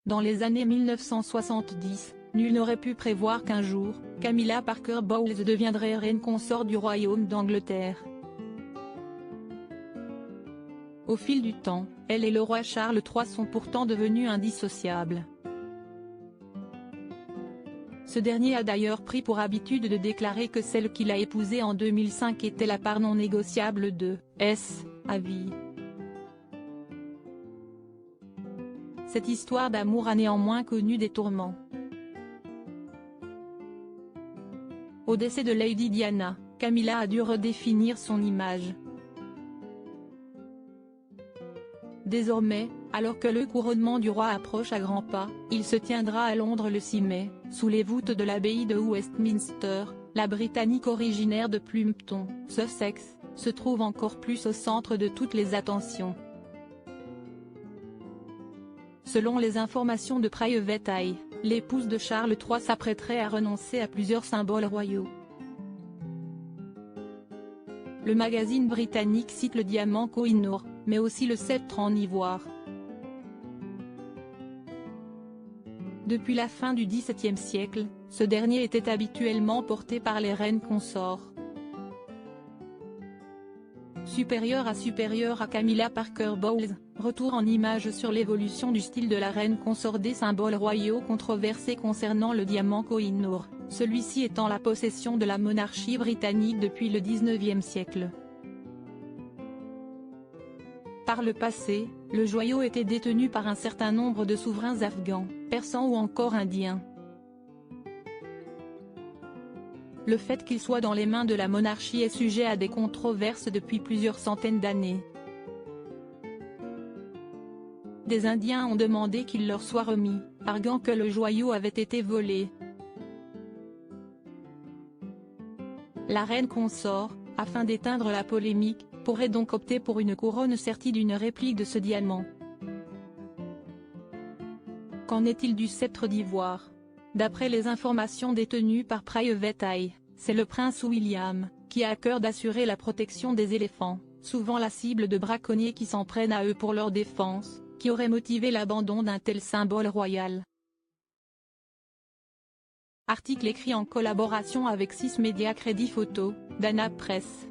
Dans les années 1970, nul n'aurait pu prévoir qu'un jour, Camilla Parker Bowles deviendrait reine consort du royaume d'Angleterre. Au fil du temps, elle et le roi Charles III sont pourtant devenus indissociables. Ce dernier a d'ailleurs pris pour habitude de déclarer que celle qu'il a épousée en 2005 était la part non négociable de S. à vie. Cette histoire d'amour a néanmoins connu des tourments. Au décès de Lady Diana, Camilla a dû redéfinir son image. Désormais, alors que le couronnement du roi approche à grands pas, il se tiendra à Londres le 6 mai, sous les voûtes de l'abbaye de Westminster. La Britannique originaire de Plumpton, Sussex, se trouve encore plus au centre de toutes les attentions. Selon les informations de Private Eye, l'épouse de Charles III s'apprêterait à renoncer à plusieurs symboles royaux. Le magazine britannique cite le diamant Koh-i-Noor, mais aussi le sceptre en ivoire. Depuis la fin du XVIIe siècle, ce dernier était habituellement porté par les reines consorts. Supérieure à Camilla Parker Bowles, retour en images sur l'évolution du style de la reine consort. Des symboles royaux controversés concernant le diamant Koh-i-Noor, celui-ci étant la possession de la monarchie britannique depuis le XIXe siècle. Par le passé, le joyau était détenu par un certain nombre de souverains afghans, persans ou encore indiens. Le fait qu'il soit dans les mains de la monarchie est sujet à des controverses depuis plusieurs centaines d'années. Des Indiens ont demandé qu'il leur soit remis, arguant que le joyau avait été volé. La reine consort, afin d'éteindre la polémique, pourrait donc opter pour une couronne sertie d'une réplique de ce diamant. Qu'en est-il du sceptre d'ivoire? D'après les informations détenues par Private Eye, c'est le prince William, qui a à cœur d'assurer la protection des éléphants, souvent la cible de braconniers qui s'en prennent à eux pour leur défense, qui aurait motivé l'abandon d'un tel symbole royal. Article écrit en collaboration avec 6 médias. Crédit photo, Dana Press.